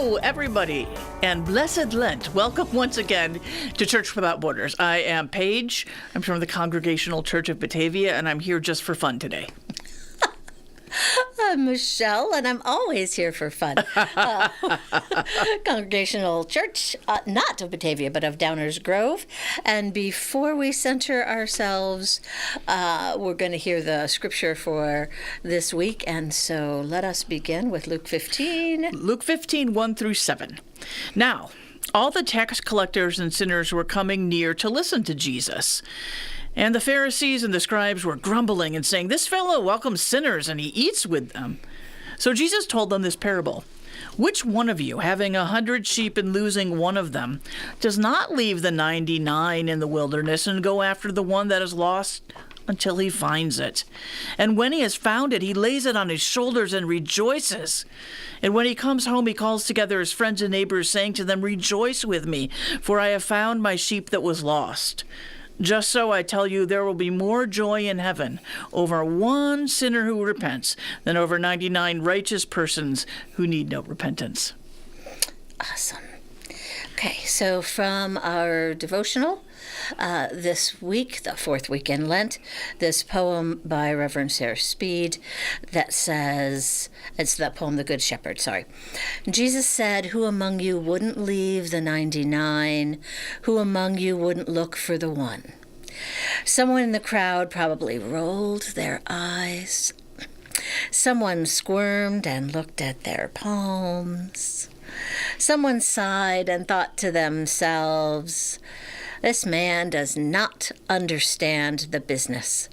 Hello, everybody, and blessed Lent. Welcome once again to Church Without Borders. I am Paige. I'm from the Congregational Church of Batavia, and I'm here just for fun today. I'm Michelle, and I'm always here for fun. Congregational Church, not of Batavia, but of Downers Grove. And before we center ourselves, we're going to hear the scripture for this week. And so let us begin with Luke 15. Luke 15, 1 through 7. Now, all the tax collectors and sinners were coming near to listen to Jesus. And the Pharisees and the scribes were grumbling and saying, "This fellow welcomes sinners and he eats with them." So Jesus told them this parable. "Which one of you, having 100 sheep and losing one of them, does not leave the 99 in the wilderness and go after the one that is lost until he finds it? And when he has found it, he lays it on his shoulders and rejoices. And when he comes home, he calls together his friends and neighbors, saying to them, 'Rejoice with me, for I have found my sheep that was lost.' Just so I tell you, there will be more joy in heaven over one sinner who repents than over 99 righteous persons who need no repentance." Awesome. Okay, so from our devotional this week, the fourth week in Lent, this poem by Reverend Sarah Speed that says, it's that poem, The Good Shepherd, sorry. Jesus said, "Who among you wouldn't leave the 99? Who among you wouldn't look for the one?" Someone in the crowd probably rolled their eyes. Someone squirmed and looked at their palms. Someone sighed and thought to themselves, "This man does not understand the business.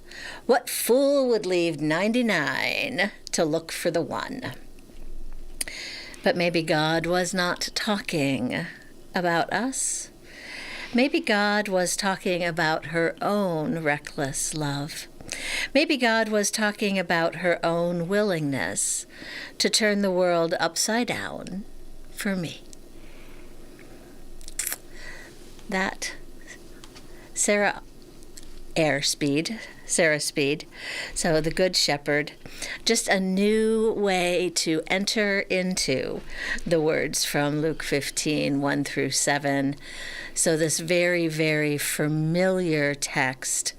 What fool would leave 99 to look for the one?" But maybe God was not talking about us. Maybe God was talking about her own reckless love. Maybe God was talking about her own willingness to turn the world upside down for me. That Sarah Speed. So the Good Shepherd, just a new way to enter into the words from Luke 15, 1 through 7. So this very, very familiar text.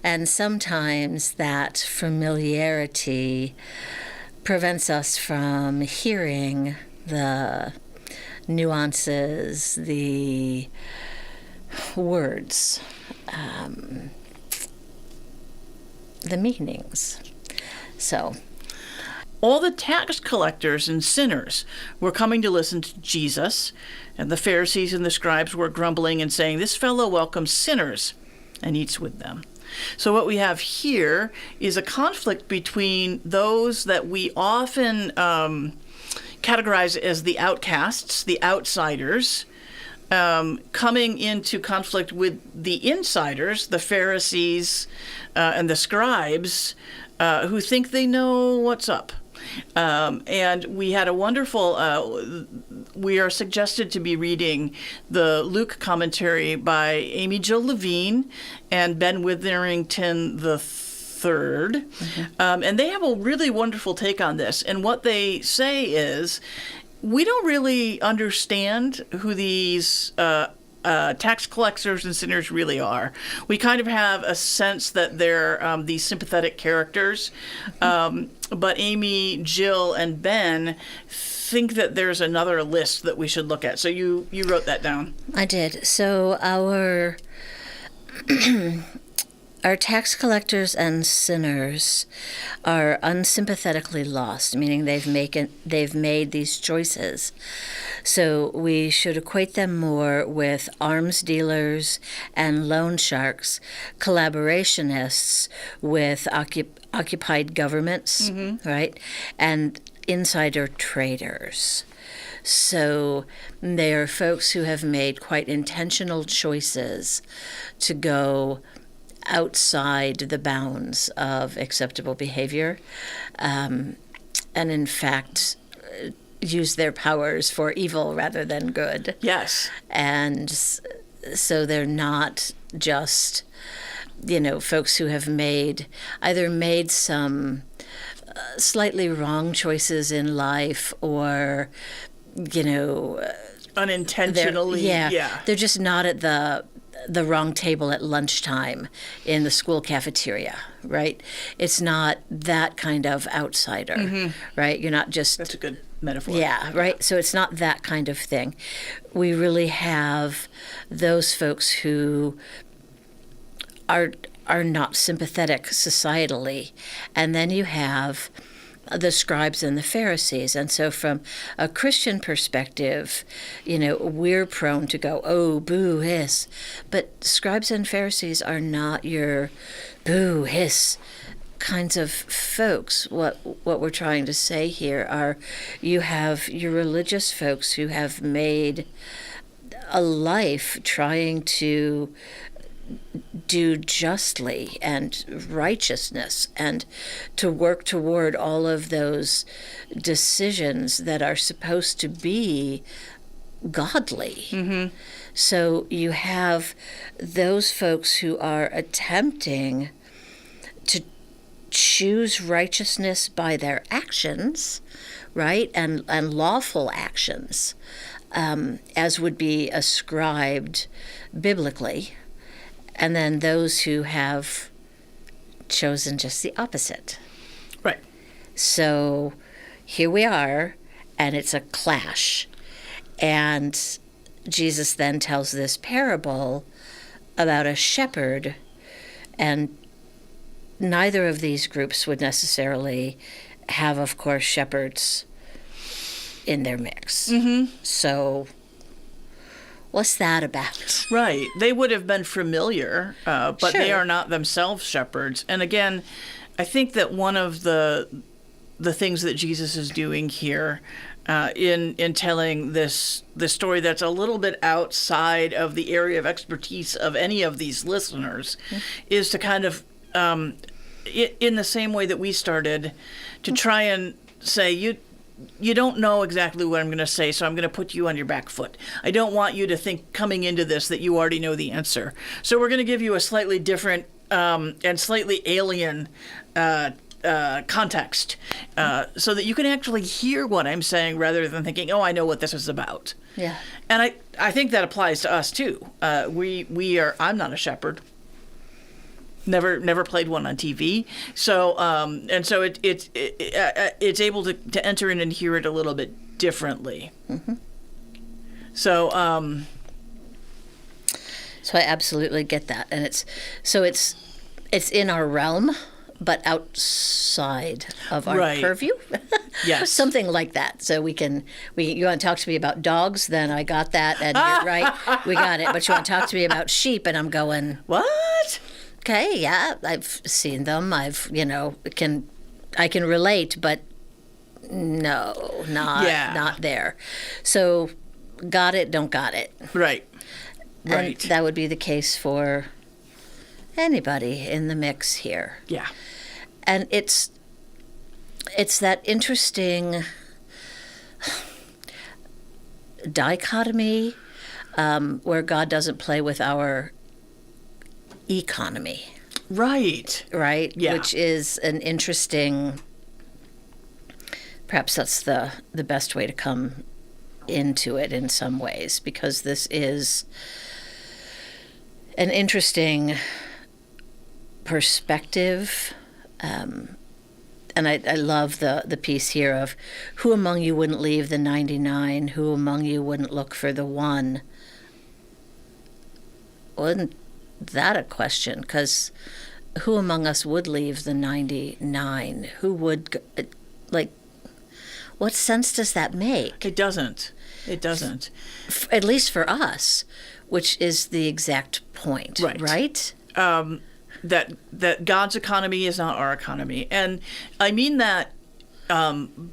And sometimes that familiarity prevents us from hearing the nuances, the words, the meanings. So, all the tax collectors and sinners were coming to listen to Jesus, and the Pharisees and the scribes were grumbling and saying, "This fellow welcomes sinners and eats with them." So what we have here is a conflict between those that we often categorize as the outcasts, the outsiders, coming into conflict with the insiders, the Pharisees and the scribes, who think they know what's up. And we had a wonderful, we are suggested to be reading the Luke commentary by Amy Jill Levine and Ben Witherington the Third. Mm-hmm. And they have a really wonderful take on this. And what they say is, we don't really understand who these tax collectors and sinners really are. We kind of have a sense that they're these sympathetic characters. But Amy, Jill, and Ben think that there's another list that we should look at. So you wrote that down. I did. So our tax collectors and sinners are unsympathetically lost, meaning they've made these choices. So we should equate them more with arms dealers and loan sharks, collaborationists with occupied governments, mm-hmm. right? And insider traders. So they are folks who have made quite intentional choices to go outside the bounds of acceptable behavior, and in fact use their powers for evil rather than good. Yes. And so they're not just, folks who have either made some slightly wrong choices in life, or you know, Unintentionally. Yeah. they're just not at the wrong table at lunchtime in the school cafeteria, right? It's not that kind of outsider, right? You're not just... That's a good metaphor. Yeah, right? So it's not that kind of thing. We really have those folks who are not sympathetic societally. And then you have the scribes and the Pharisees. And so from a Christian perspective, you know, we're prone to go, oh, boo, hiss. But scribes and Pharisees are not your boo, hiss kinds of folks. What we're trying to say here are you have your religious folks who have made a life trying to do justly and righteousness and to work toward all of those decisions that are supposed to be godly. So you have those folks who are attempting to choose righteousness by their actions, right, and lawful actions, as would be ascribed biblically. And then those who have chosen just the opposite. Right. So here we are, and it's a clash. And Jesus then tells this parable about a shepherd, and neither of these groups would necessarily have, of course, shepherds in their mix. So what's that about? Right. They would have been familiar, but Sure. they are not themselves shepherds. And again, I think that one of the things that Jesus is doing here in telling this story that's a little bit outside of the area of expertise of any of these listeners is to kind of, in the same way that we started, to try and say, you don't know exactly what I'm going to say, so I'm going to put you on your back foot. I don't want you to think coming into this that you already know the answer. So we're going to give you a slightly different and slightly alien context so that you can actually hear what I'm saying rather than thinking, oh, I know what this is about. Yeah. And I think that applies to us too. I'm not a shepherd. Never played one on TV, so it's able to enter in and hear it a little bit differently. So I absolutely get that, and it's in our realm, but outside of our Right. purview. Yes. Something like that. So you want to talk to me about dogs? Then I got that, and you're right, we got it. But you want to talk to me about sheep, and I'm going, what? okay, yeah, I've seen them. I can relate, but no, not there. So got it, don't got it. Right. And Right. that would be the case for anybody in the mix here. Yeah. And it's that interesting dichotomy where God doesn't play with our economy. Right. Right? Yeah. Which is an interesting, perhaps that's the best way to come into it in some ways, because this is an interesting perspective. And I love the piece here of who among you wouldn't leave the 99, who among you wouldn't look for the one. Wasn't that a question? Because who among us would leave the 99? Who would, what sense does that make? It doesn't. At least for us, which is the exact point, right? That God's economy is not our economy. And I mean that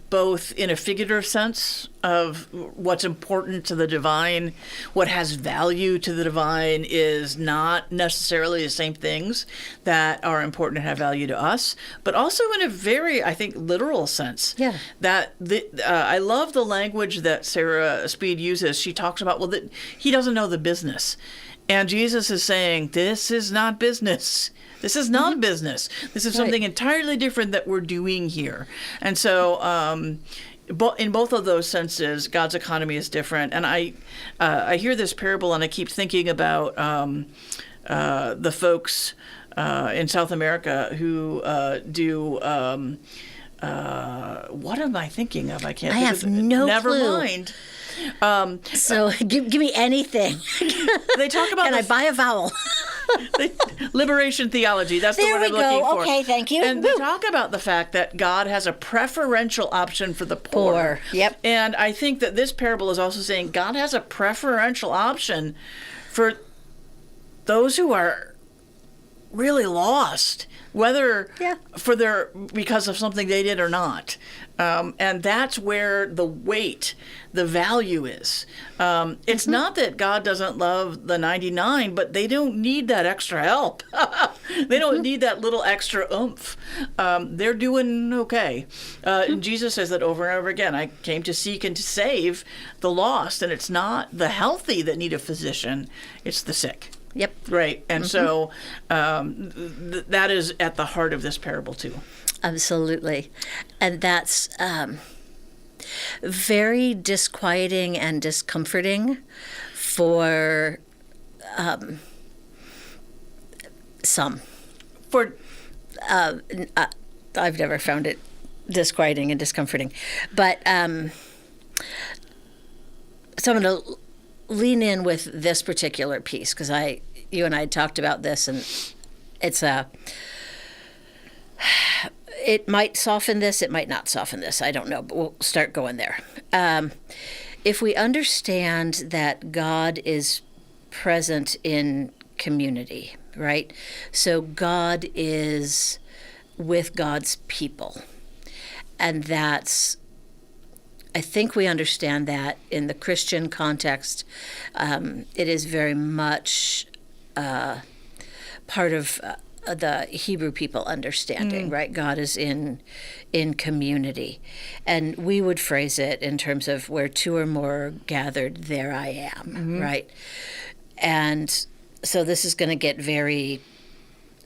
both in a figurative sense of what's important to the divine, what has value to the divine is not necessarily the same things that are important and have value to us, but also in a very, I think, literal sense. Yeah. That I love the language that Sarah Speed uses. She talks about, that he doesn't know the business. And Jesus is saying, this is not business. This is not business. This is something entirely different that we're doing here. And so, in both of those senses, God's economy is different. And I hear this parable and I keep thinking about the folks in South America who do. What am I thinking of? I can't. I think have of, no Never clue. mind. So give me anything. They talk about Can I buy a vowel? liberation theology. That's There the word we I'm looking go. for. Okay, thank you. And they Woo. talk about the fact that God has a preferential option for the poor. Poor, yep. And I think that this parable is also saying God has a preferential option for those who are really lost, whether Yeah. because of something they did or not. And that's where the weight, the value is. It's not that God doesn't love the 99, but they don't need that extra help. They don't need that little extra oomph. They're doing okay. And Jesus says that over and over again. I came to seek and to save the lost, and it's not the healthy that need a physician, it's the sick. Yep. Right. And so that is at the heart of this parable, too. Absolutely. And that's very disquieting and discomforting for some. For I've never found it disquieting and discomforting. But so I'm going to lean in with this particular piece because you and I talked about this, and it might soften this, it might not soften this. I don't know, but we'll start going there. If we understand that God is present in community, right? So God is with God's people. And I think we understand that in the Christian context. It is very much part of the Hebrew people understanding, right? God is in community. And we would phrase it in terms of where two or more are gathered, there I am, right? And so this is going to get very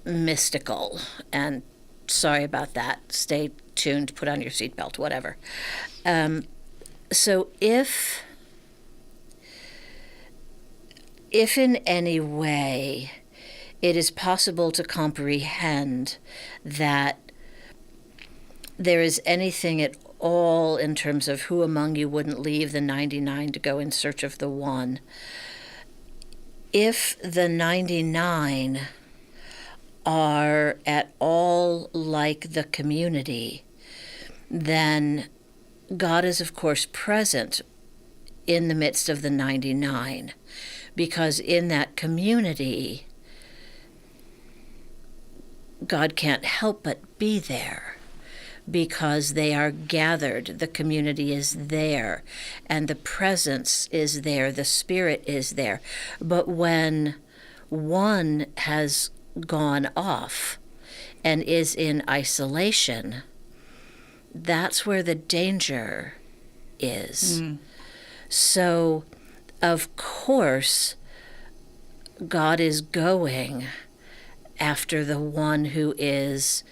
mystical, and sorry about that. Stay tuned, put on your seatbelt, whatever. So if in any way it is possible to comprehend that there is anything at all in terms of who among you wouldn't leave the 99 to go in search of the one, if the 99 are at all like the community, then God is, of course, present in the midst of the 99, because in that community, God can't help but be there because they are gathered. The community is there, and the presence is there. The Spirit is there. But when one has gone off and is in isolation, that's where the danger is. So, of course, God is going after the one who is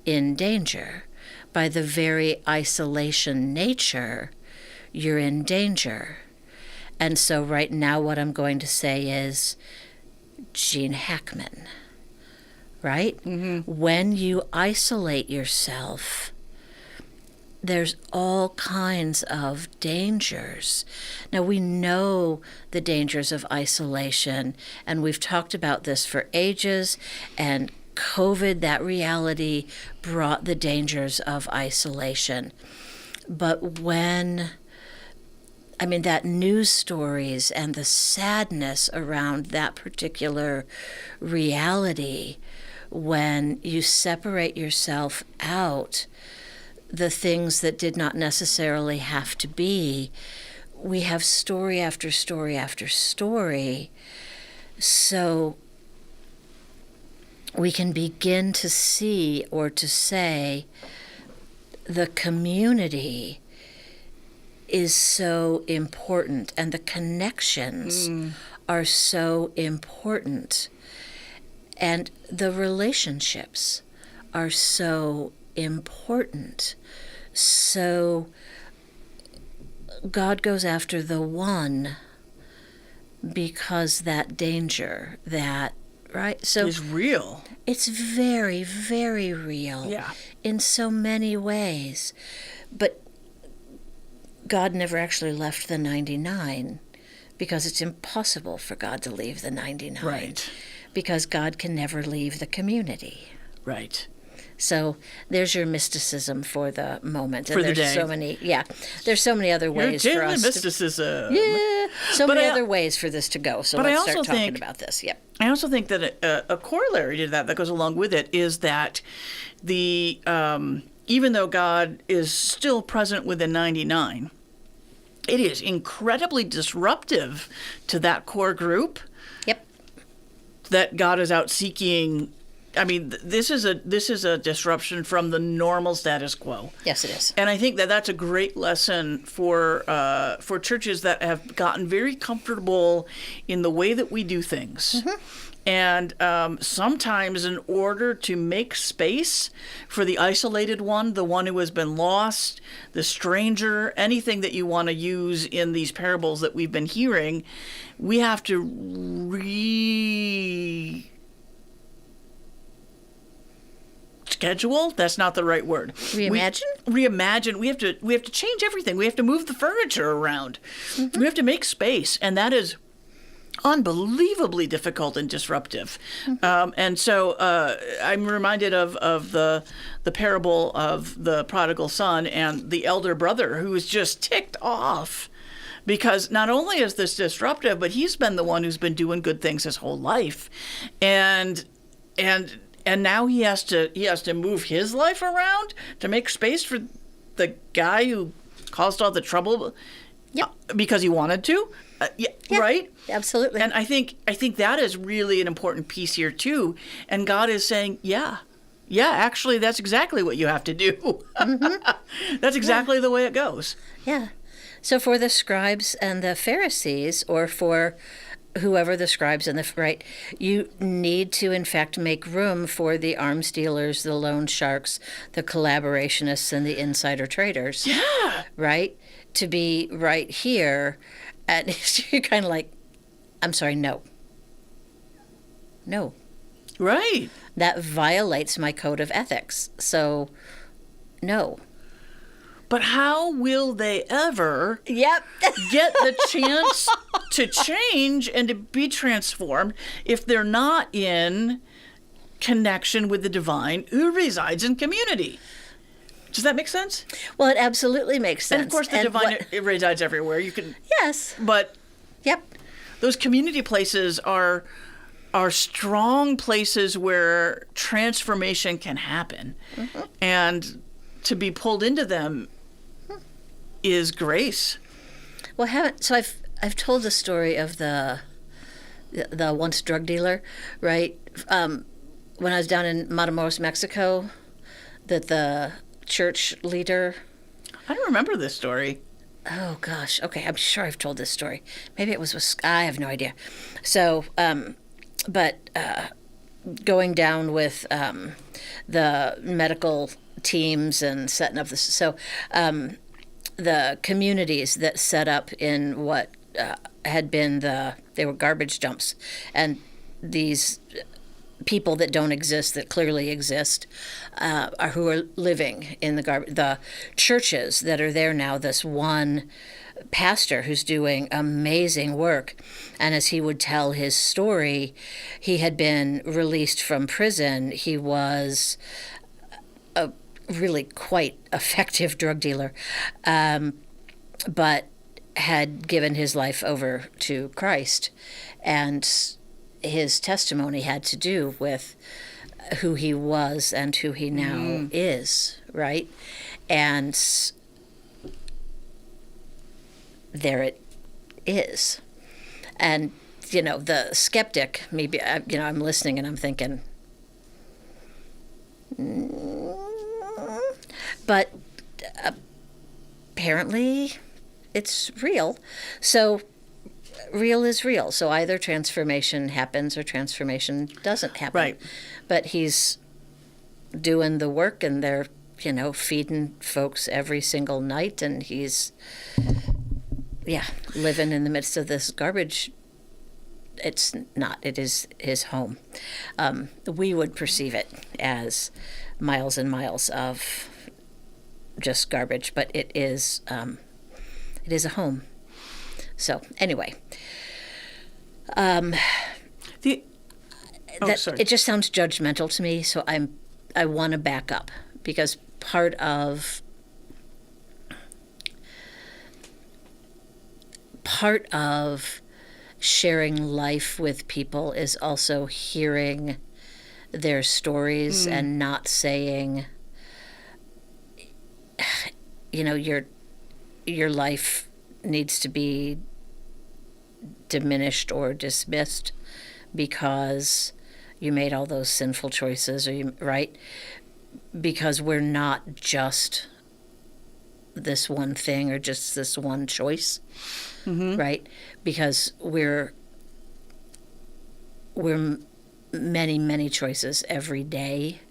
in danger. By the very isolation nature, you're in danger. And so right now what I'm going to say is Gene Hackman, right? When you isolate yourself, there's all kinds of dangers. Now, we know the dangers of isolation, and we've talked about this for ages, and COVID, that reality, brought the dangers of isolation. But that news stories and the sadness around that particular reality, when you separate yourself out, the things that did not necessarily have to be, we have story after story after story. So we can begin to see or to say the community is so important, and the connections are so important, and the relationships are so important. So God goes after the one because that danger, that, right? So Is real. it's very, very real Yeah. in so many ways. But God never actually left the 99 because it's impossible for God to leave the 99. Right. Because God can never leave the community. Right. So there's your mysticism for the moment. For and the there's day. so many, there's so many other ways for us mysticism. so But many I- other ways for this to go. So but I let's also start talking think- about this. Yep. I also think that a corollary to that goes along with it is that the even though God is still present within 99, it is incredibly disruptive to that core group Yep. that God is out seeking. I mean, this is a disruption from the normal status quo. Yes, it is. And I think that that's a great lesson for churches that have gotten very comfortable in the way that we do things. And sometimes in order to make space for the isolated one, the one who has been lost, the stranger, anything that you want to use in these parables that we've been hearing, we have to schedule. That's not the right word. Reimagine? Reimagine. We have to change everything. We have to move the furniture around. We have to make space, and that is unbelievably difficult and disruptive. And so I'm reminded of the parable of the prodigal son and the elder brother who is just ticked off. Because not only is this disruptive, but he's been the one who's been doing good things his whole life, and now he has to move his life around to make space for the guy who caused all the trouble. Yep. Because he wanted to. Yeah. Right. Absolutely. And I think that is really an important piece here too. And God is saying, yeah, actually, that's exactly what you have to do. That's exactly the way it goes. Yeah. So for the scribes and the Pharisees, or for whoever the scribes and the right, you need to in fact make room for the arms dealers, the loan sharks, the collaborationists, and the insider traders. Yeah. Right? To be right here, and you're kind of like, I'm sorry, no. Right. That violates my code of ethics. So, no. But how will they ever Yep. get the chance to change and to be transformed if they're not in connection with the divine who resides in community? Does that make sense? Well, it absolutely makes sense. And of course, the divine it resides everywhere. You can, Yes. but Yep. those community places are strong places where transformation can happen, and to be pulled into them is grace. Well, so I've told the story of the once drug dealer, right? When I was down in Matamoros, Mexico, that the church leader. I don't remember this story. Oh gosh. Okay, I'm sure I've told this story. Maybe it was with. I have no idea. So, but going down with the medical teams and setting up this. So, the communities that set up in what had been they were garbage dumps, and these people that don't exist that clearly exist are who are living in the churches that are there now. This one pastor who's doing amazing work, and as he would tell his story, he had been released from prison. He was a really quite effective drug dealer, but had given his life over to Christ, and his testimony had to do with who he was and who he now is, right? And there it is. And, the skeptic, maybe, I'm listening and I'm thinking, but apparently it's real. So real is real. So either transformation happens or transformation doesn't happen. Right. But he's doing the work, and they're, feeding folks every single night, and he's living in the midst of this garbage. It's not. It is his home. We would perceive it as miles and miles of just garbage, but it is a home. So anyway, The it just sounds judgmental to me. So I want to back up, because part of sharing life with people is also hearing their stories and not saying, your life needs to be diminished or dismissed because you made all those sinful choices, right? Because we're not just this one thing or just this one choice, right? Because we're many, many choices every day.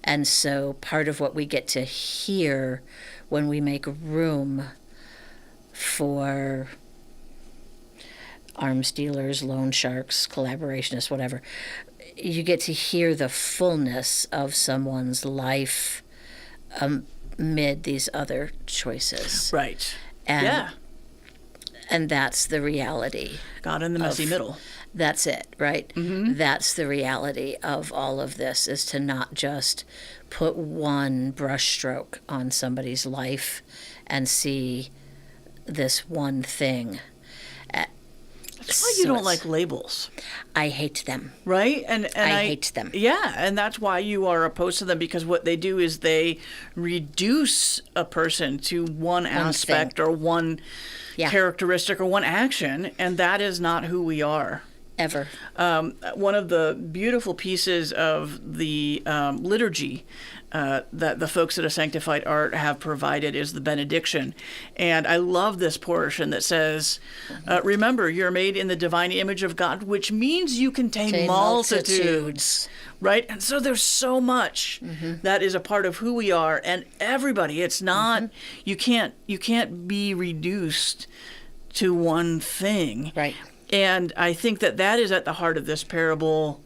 And so part of what we get to hear when we make room for arms dealers, loan sharks, collaborationists, whatever, you get to hear the fullness of someone's life amid these other choices. Right. And that's the reality. God in the messy middle. That's it, right? That's the reality of all of this, is to not just put one brushstroke on somebody's life and see this one thing. That's why you don't like labels. I hate them. Right? And I hate them. Yeah, and that's why you are opposed to them, because what they do is they reduce a person to one aspect or one characteristic or one action, and that is not who we are. Ever. One of the beautiful pieces of the liturgy that the folks at A Sanctified Art have provided is the benediction. And I love this portion that says, remember, you're made in the divine image of God, which means you contain multitudes. Right? And so there's so much that is a part of who we are. And everybody, it's not, you can't be reduced to one thing. Right. And I think that is at the heart of this parable,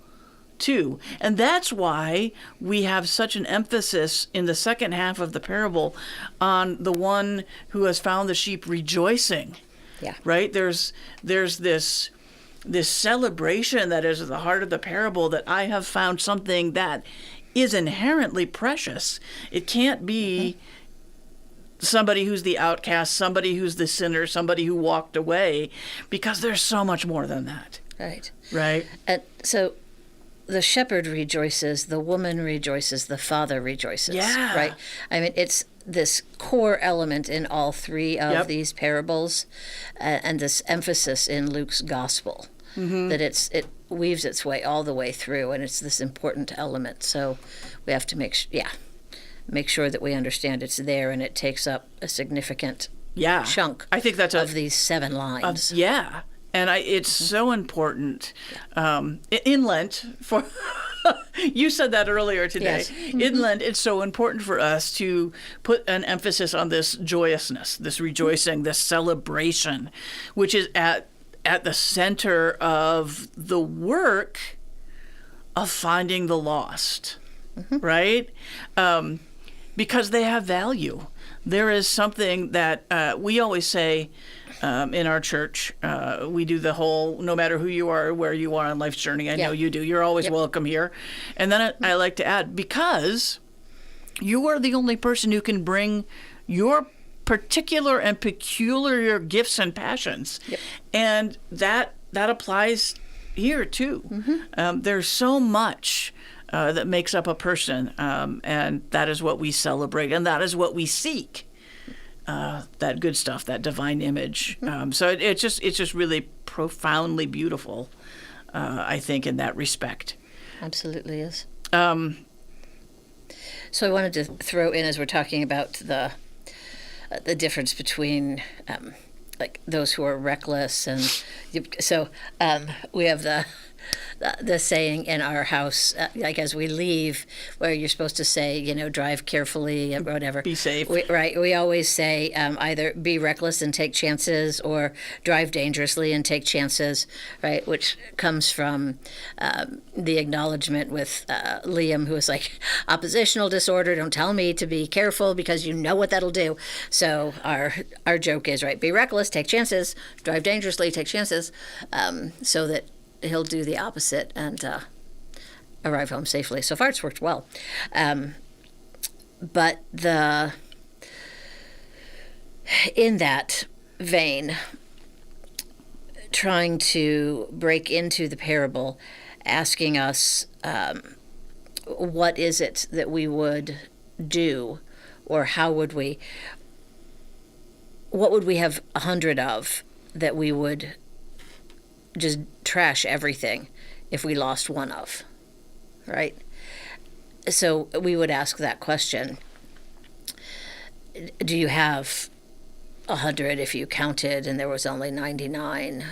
too. And that's why we have such an emphasis in the second half of the parable on the one who has found the sheep rejoicing. Yeah. Right? There's this celebration that is at the heart of the parable, that I have found something that is inherently precious. It can't be somebody who's the outcast, somebody who's the sinner, somebody who walked away, because there's so much more than that. Right. Right. And so the shepherd rejoices, the woman rejoices, the father rejoices. Yeah. Right. I mean, it's this core element in all three of these parables, and this emphasis in Luke's gospel, that it weaves its way all the way through, and it's this important element. So we have to make sure that we understand it's there, and it takes up a significant chunk. I think that's of these 7 lines. And it's so important in Lent. For you said that earlier today. Yes. In Lent, it's so important for us to put an emphasis on this joyousness, this rejoicing, this celebration, which is at the center of the work of finding the lost, right? Because they have value. There is something that we always say in our church. We do the whole, no matter who you are or where you are on life's journey, I know you do, you're always welcome here. And then I like to add, because you are the only person who can bring your particular and peculiar gifts and passions. And that applies here too. There's so much that makes up a person, and that is what we celebrate, and that is what we seek. That good stuff, that divine image. So it's just really profoundly beautiful, I think, in that respect. Absolutely is. So I wanted to throw in, as we're talking about the difference between like those who are reckless, and so we have the saying in our house, like as we leave, where you're supposed to say, drive carefully or whatever. Be safe. We always say either be reckless and take chances or drive dangerously and take chances, right? Which comes from the acknowledgement with Liam, who was like, oppositional disorder, don't tell me to be careful because you know what that'll do. So our joke is, right, be reckless, take chances, drive dangerously, take chances, so that he'll do the opposite and arrive home safely. So far, it's worked well. But in that vein, trying to break into the parable, asking us, what is it that we would do, or how would we? What would we have 100 of that we would just trash everything if we lost one of, right? So we would ask that question. Do you have 100 if you counted and there was only 99?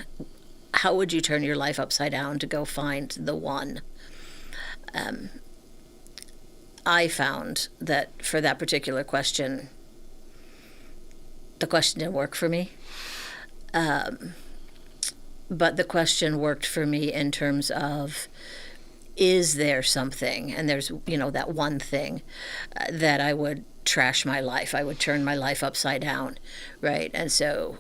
How would you turn your life upside down to go find the one? I found that for that particular question, the question didn't work for me. But the question worked for me in terms of, is there something, and there's, that one thing that I would trash my life, I would turn my life upside down, right? And so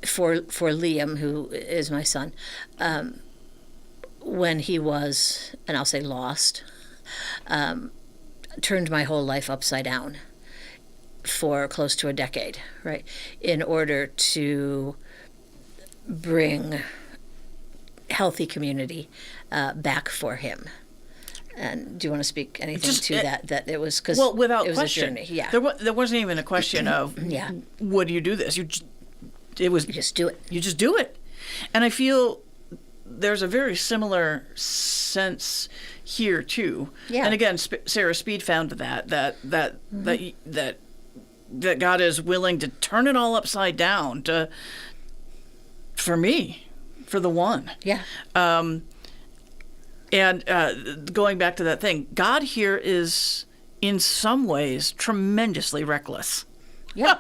for Liam, who is my son, when he was, and I'll say lost, turned my whole life upside down for close to a decade, right, in order to bring healthy community back for him. And do you want to speak anything to that? That it was because without it was question, a journey. Yeah, there wasn't even a question of would you do this? You just do it. You just do it, and I feel there's a very similar sense here too. Yeah. And again, Sarah Speed found that God is willing to turn it all upside down for me, for the one. Yeah. And going back to that thing, God here is in some ways tremendously reckless. Yeah.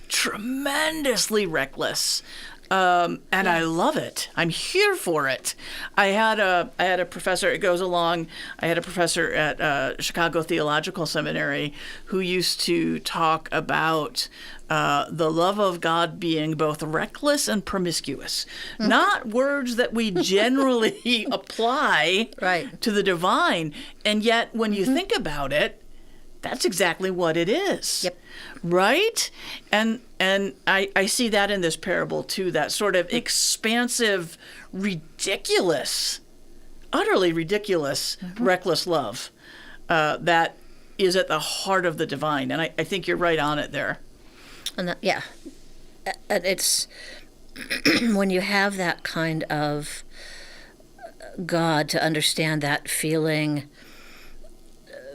Tremendously reckless. And I love it. I'm here for it. I had a professor. It goes along. I had a professor at Chicago Theological Seminary who used to talk about the love of God being both reckless and promiscuous. Mm-hmm. Not words that we generally apply to the divine, and yet when you think about it, that's exactly what it is. Yep. Right? And I see that in this parable too, that sort of expansive, ridiculous, utterly ridiculous, reckless love that is at the heart of the divine. And I think you're right on it there. And it's when you have that kind of God, to understand that feeling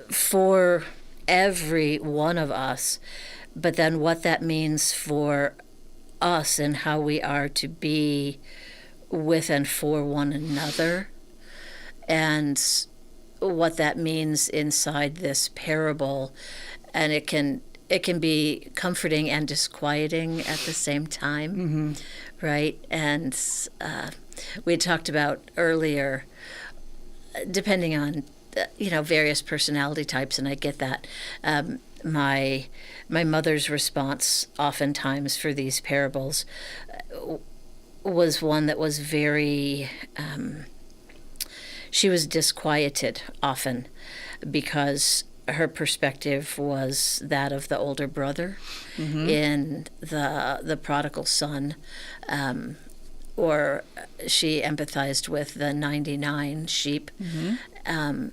for every one of us, but then what that means for us and how we are to be with and for one another, and what that means inside this parable. And it can be comforting and disquieting at the same time, right? And we had talked about earlier, depending on various personality types, and I get that. My mother's response oftentimes for these parables was one that was very, she was disquieted often because her perspective was that of the older brother in the prodigal son, or she empathized with the 99 sheep. And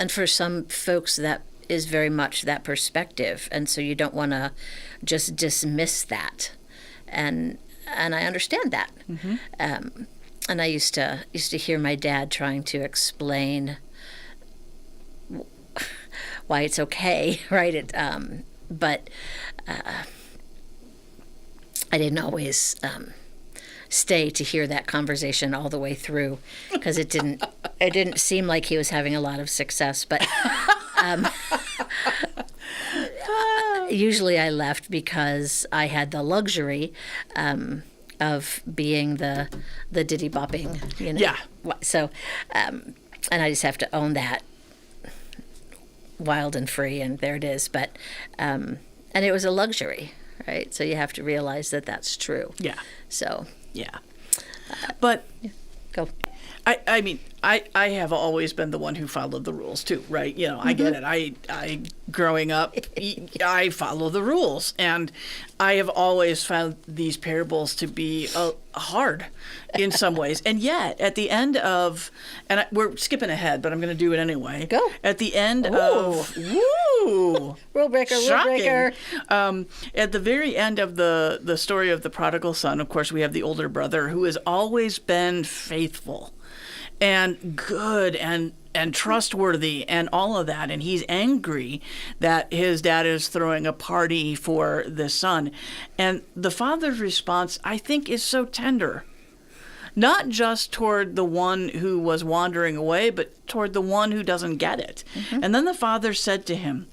for some folks that is very much that perspective, and so you don't want to just dismiss that, and I understand that. And I used to hear my dad trying to explain why it's okay, right? But I didn't always stay to hear that conversation all the way through, because it didn't seem like he was having a lot of success. But usually I left because I had the luxury of being the diddy bopping, Yeah. So, and I just have to own that, wild and free, and there it is. But and it was a luxury, right? So you have to realize that that's true. Yeah. So Yeah. But go. I mean, I have always been the one who followed the rules too, right? You know, I get it. I growing up, I follow the rules, and I have always found these parables to be hard in some ways. And yet, at the end of, we're skipping ahead, but I'm going to do it anyway. Go. At the end of, Rule breaker, rule breaker. At the very end of the story of the prodigal son, of course, we have the older brother who has always been faithful and good and trustworthy and all of that. And he's angry that his dad is throwing a party for the son. And the father's response, I think, is so tender. Not just toward the one who was wandering away, but toward the one who doesn't get it. And then the father said to him,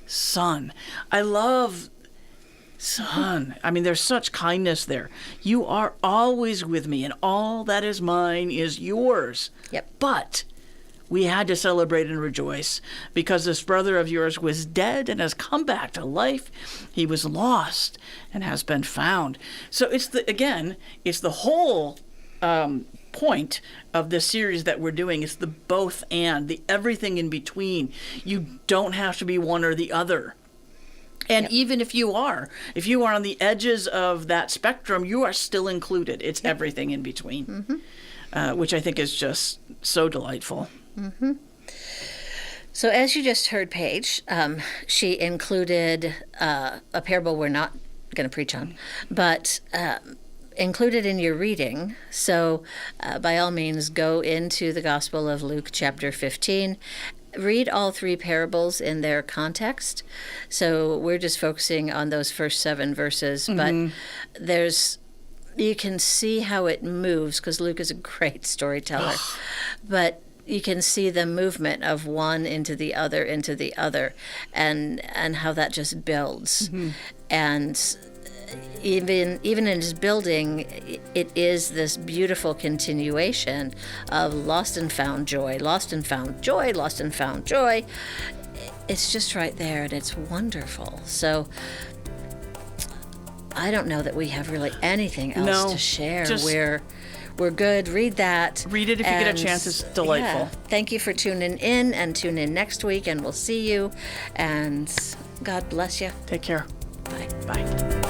son, I love son. I mean, there's such kindness there. You are always with me, and all that is mine is yours. Yep. But we had to celebrate and rejoice because this brother of yours was dead and has come back to life. He was lost and has been found. So it's the whole point of this series that we're doing. It's the both and, the everything in between. You don't have to be one or the other. And even if you are on the edges of that spectrum, you are still included. It's everything in between, which I think is just so delightful. So as you just heard, Paige, she included a parable we're not going to preach on, but included in your reading. So by all means, go into the Gospel of Luke chapter 15. Read all three parables in their context. So we're just focusing on those first 7 verses, but you can see how it moves, because Luke is a great storyteller. But you can see the movement of one into the other, and how that just builds. And even in his building, it is this beautiful continuation of lost and found joy, lost and found joy, lost and found joy. It's just right there, and it's wonderful. So I don't know that we have really anything else to share. We're good. Read that. Read it if you get a chance. It's delightful. Yeah. Thank you for tuning in, and tune in next week, and we'll see you. And God bless you. Take care. Bye. Bye.